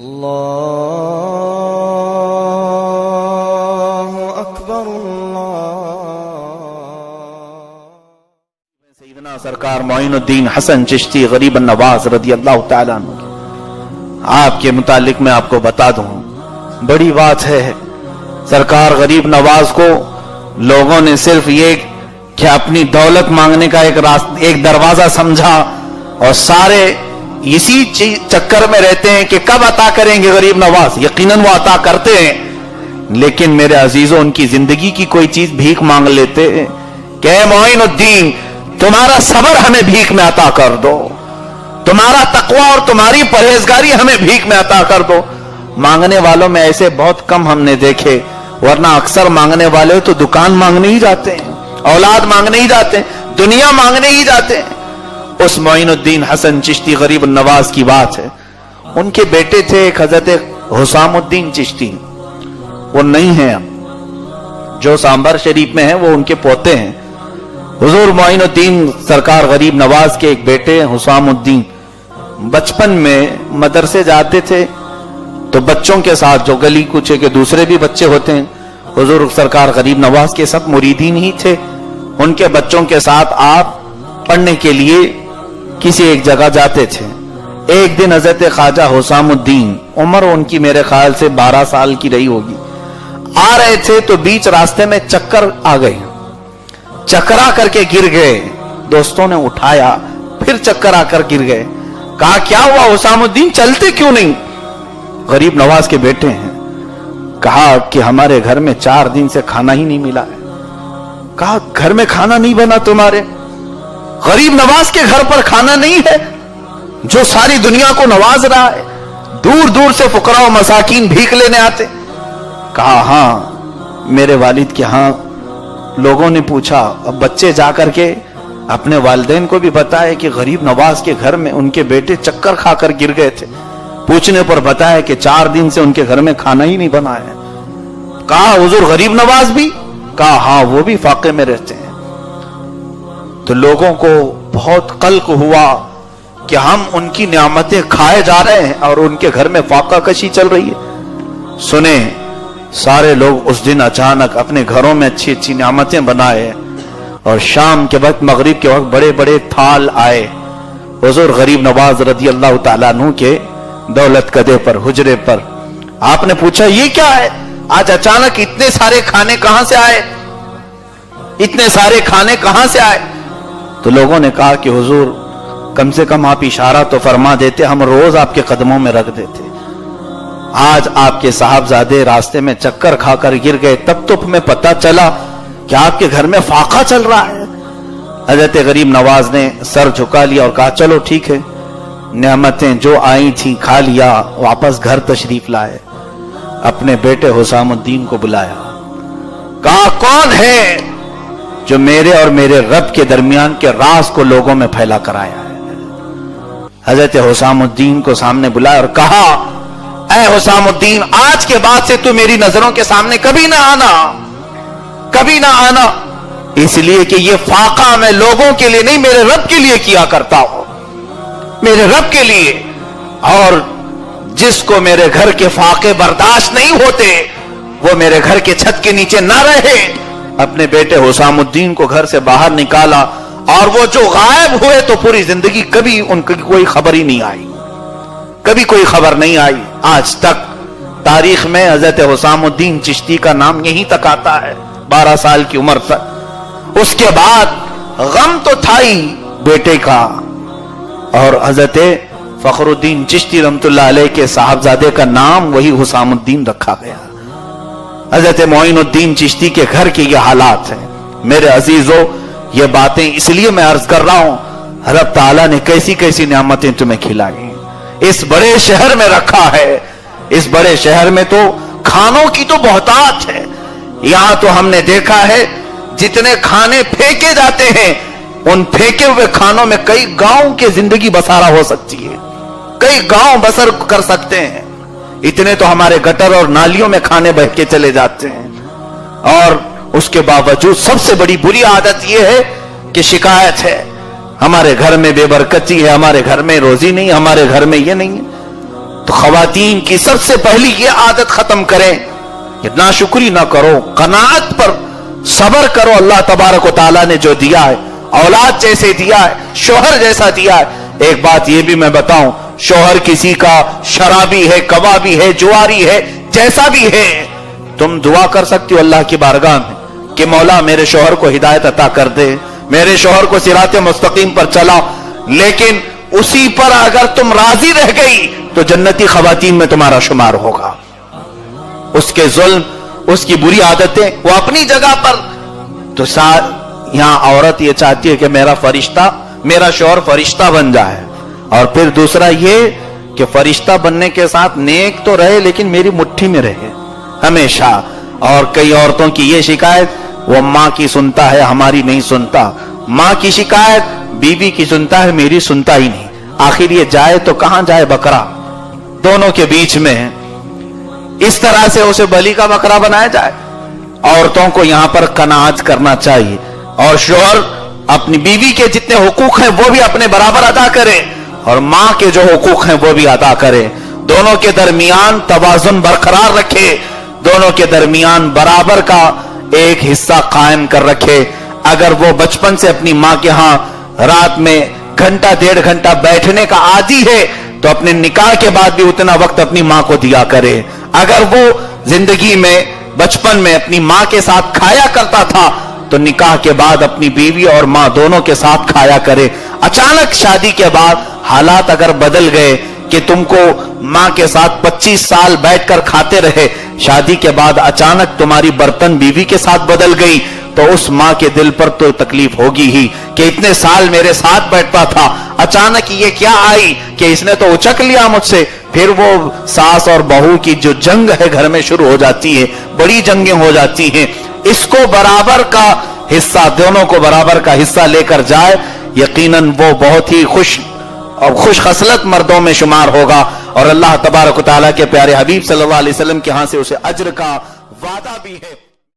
اللہ اکبر سیدنا سرکار معین الدین حسن چشتی غریب النواز رضی اللہ تعالیٰ عنہ آپ کے متعلق میں آپ کو بتا دوں، بڑی بات ہے۔ سرکار غریب نواز کو لوگوں نے صرف یہ کہ اپنی دولت مانگنے کا ایک دروازہ سمجھا، اور سارے اسی چکر میں رہتے ہیں کہ کب عطا کریں گے غریب نواز۔ یقیناً وہ عطا کرتے ہیں، لیکن میرے عزیزوں ان کی زندگی کی کوئی چیز بھیک مانگ لیتے ہیں کہ اے معین الدین تمہارا صبر ہمیں بھیک میں عطا کر دو، تمہارا تقوی اور تمہاری پرہیزگاری ہمیں بھیک میں عطا کر دو۔ مانگنے والوں میں ایسے بہت کم ہم نے دیکھے، ورنہ اکثر مانگنے والے تو دکان مانگنے ہی جاتے ہیں، اولاد مانگنے ہی جاتے ہیں، دنیا مانگنے ہی جاتے ہیں۔ اس معین الدین حسن چشتی غریب النواز کی بات ہے۔ ان کے بیٹے تھے ایک حضرت حسام الدین چشتی، وہ نہیں ہیں اب، جو سامبر شریف میں ہیں وہ ان کے پوتے ہیں۔ حضور معین الدین سرکار غریب نواز کے ایک بیٹے حسام الدین بچپن میں مدرسے جاتے تھے، تو بچوں کے ساتھ جو گلی کوچے کے دوسرے بھی بچے ہوتے ہیں، حضور سرکار غریب نواز کے سب مریدین ہی تھے، ان کے بچوں کے ساتھ آپ پڑھنے کے لیے کسی ایک جگہ جاتے تھے۔ ایک دن حضرت خواجہ حسام الدین، عمر ان کی میرے خیال سے 12 سال کی رہی ہوگی، آ رہے تھے تو بیچ راستے میں چکر آ گئے، چکرا کر کے گر گئے۔ دوستوں نے اٹھایا، پھر چکر آ کر گر گئے۔ کہا کیا ہوا حسام الدین، چلتے کیوں نہیں؟ غریب نواز کے بیٹے ہیں۔ کہا کہ ہمارے گھر میں 4 دن سے کھانا ہی نہیں ملا ہے۔ کہا گھر میں کھانا نہیں بنا تمہارے؟ غریب نواز کے گھر پر کھانا نہیں ہے جو ساری دنیا کو نواز رہا ہے؟ دور دور سے فقراء و مساکین بھیک لینے آتے۔ کہا ہاں میرے والد کے ہاں لوگوں نے پوچھا، اب بچے جا کر کے اپنے والدین کو بھی بتایا کہ غریب نواز کے گھر میں ان کے بیٹے چکر کھا کر گر گئے تھے۔ پوچھنے پر بتایا کہ 4 دن سے ان کے گھر میں کھانا ہی نہیں بنا ہے۔ کہا حضور غریب نواز بھی؟ کہا ہاں وہ بھی فاقے میں رہتے ہیں۔ تو لوگوں کو بہت قلق ہوا کہ ہم ان کی نعمتیں کھائے جا رہے ہیں اور ان کے گھر میں فاقہ کشی چل رہی ہے۔ سنیں، سارے لوگ اس دن اچانک اپنے گھروں میں اچھی اچھی نعمتیں بنائے، اور شام کے وقت مغرب کے وقت بڑے بڑے تھال آئے حضور غریب نواز رضی اللہ تعالیٰ عنہ کے دولت قدے پر، حجرے پر۔ آپ نے پوچھا یہ کیا ہے، آج اچانک اتنے سارے کھانے کہاں سے آئے، اتنے سارے کھانے کہاں سے آئے؟ تو لوگوں نے کہا کہ حضور کم سے کم آپ اشارہ تو فرما دیتے، ہم روز آپ کے قدموں میں رکھ دیتے۔ آج آپ کے صاحبزادے راستے میں چکر کھا کر گر گئے، تب تو ہمیں پتہ چلا کہ آپ کے گھر میں فاقہ چل رہا ہے۔ حضرت غریب نواز نے سر جھکا لیا اور کہا چلو ٹھیک ہے، نعمتیں جو آئی تھیں کھا لیا، واپس گھر تشریف لائے۔ اپنے بیٹے حسام الدین کو بلایا، کہا کون ہے جو میرے اور میرے رب کے درمیان کے راز کو لوگوں میں پھیلا کر آیا ہے؟ حضرت حسام الدین کو سامنے بلایا اور کہا اے حسام الدین آج کے بعد سے تو میری نظروں کے سامنے کبھی نہ آنا، کبھی نہ آنا، اس لیے کہ یہ فاقہ میں لوگوں کے لیے نہیں میرے رب کے لیے کیا کرتا ہوں، میرے رب کے لیے۔ اور جس کو میرے گھر کے فاقے برداشت نہیں ہوتے وہ میرے گھر کے چھت کے نیچے نہ رہے۔ اپنے بیٹے حسام الدین کو گھر سے باہر نکالا، اور وہ جو غائب ہوئے تو پوری زندگی کبھی ان کی کوئی خبر ہی نہیں آئی، کبھی کوئی خبر نہیں آئی۔ آج تک تاریخ میں حضرت حسام الدین چشتی کا نام یہیں تک آتا ہے، 12 سال کی عمر تک۔ اس کے بعد غم تو تھا ہی بیٹے کا، اور حضرت فخر الدین چشتی رحمت اللہ علیہ کے صاحبزادے کا نام وہی حسام الدین رکھا گیا۔ حضرت معین الدین چشتی کے گھر کے یہ حالات ہیں۔ میرے عزیزو یہ باتیں اس لیے میں عرض کر رہا ہوں، رب تعالیٰ نے کیسی کیسی نعمتیں تمہیں کھلائی، اس بڑے شہر میں رکھا ہے۔ اس بڑے شہر میں تو کھانوں کی تو بہتات ہے۔ یہاں تو ہم نے دیکھا ہے جتنے کھانے پھینکے جاتے ہیں، ان پھینکے ہوئے کھانوں میں کئی گاؤں کی زندگی بسارا ہو سکتی ہے، کئی گاؤں بسر کر سکتے ہیں۔ اتنے تو ہمارے گٹر اور نالیوں میں کھانے بہ کے چلے جاتے ہیں، اور اس کے باوجود سب سے بڑی بری عادت یہ ہے کہ شکایت ہے ہمارے گھر میں بے برکتی ہے، ہمارے گھر میں روزی نہیں، ہمارے گھر میں یہ نہیں ہے۔ تو خواتین کی سب سے پہلی یہ عادت ختم کریں کہ ناشکری نہ کرو، قناعت پر صبر کرو۔ اللہ تبارک و تعالیٰ نے جو دیا ہے، اولاد جیسے دیا ہے، شوہر جیسا دیا ہے۔ ایک بات یہ بھی میں بتاؤں، شوہر کسی کا شرابی ہے، کبابی ہے، جواری ہے، جیسا بھی ہے، تم دعا کر سکتی ہو اللہ کی بارگاہ میں کہ مولا میرے شوہر کو ہدایت عطا کر دے، میرے شوہر کو صراط مستقیم پر چلا۔ لیکن اسی پر اگر تم راضی رہ گئی تو جنتی خواتین میں تمہارا شمار ہوگا۔ اس کے ظلم، اس کی بری عادتیں وہ اپنی جگہ پر، تو یہاں عورت یہ چاہتی ہے کہ میرا فرشتہ، میرا شوہر فرشتہ بن جائے، اور پھر دوسرا یہ کہ فرشتہ بننے کے ساتھ نیک تو رہے لیکن میری مٹھی میں رہے ہمیشہ۔ اور کئی عورتوں کی یہ شکایت، وہ ماں کی سنتا ہے ہماری نہیں سنتا، ماں کی شکایت بیوی کی سنتا ہے میری سنتا ہی نہیں۔ آخر یہ جائے تو کہاں جائے بکرا؟ دونوں کے بیچ میں ہے۔ اس طرح سے اسے بلی کا بکرا بنایا جائے۔ عورتوں کو یہاں پر قناعت کرنا چاہیے، اور شوہر اپنی بیوی کے جتنے حقوق ہیں وہ بھی اپنے برابر ادا کرے، اور ماں کے جو حقوق ہیں وہ بھی ادا کرے۔ دونوں کے درمیان توازن برقرار رکھے، دونوں کے درمیان برابر کا ایک حصہ قائم کر رکھے۔ اگر وہ بچپن سے اپنی ماں کے ہاں رات میں گھنٹہ 1.5 گھنٹہ بیٹھنے کا عادی ہے تو اپنے نکاح کے بعد بھی اتنا وقت اپنی ماں کو دیا کرے۔ اگر وہ زندگی میں بچپن میں اپنی ماں کے ساتھ کھایا کرتا تھا تو نکاح کے بعد اپنی بیوی اور ماں دونوں کے ساتھ کھایا کرے۔ اچانک شادی کے بعد حالات اگر بدل گئے کہ تم کو ماں کے ساتھ 25 سال بیٹھ کر کھاتے رہے، شادی کے بعد اچانک تمہاری برتن بیوی کے ساتھ بدل گئی تو اس ماں کے دل پر تو تکلیف ہوگی ہی کہ اتنے سال میرے ساتھ بیٹھتا تھا، اچانک یہ کیا آئی کہ اس نے تو اچک لیا مجھ سے۔ پھر وہ ساس اور بہو کی جو جنگ ہے گھر میں شروع ہو جاتی ہے، بڑی جنگیں ہو جاتی ہیں۔ اس کو برابر کا حصہ، دونوں کو برابر کا حصہ لے کر جائے، یقیناً وہ بہت ہی خوش خصلت مردوں میں شمار ہوگا، اور اللہ تبارک و تعالیٰ کے پیارے حبیب صلی اللہ علیہ وسلم کے ہاں سے اسے اجر کا وعدہ بھی ہے۔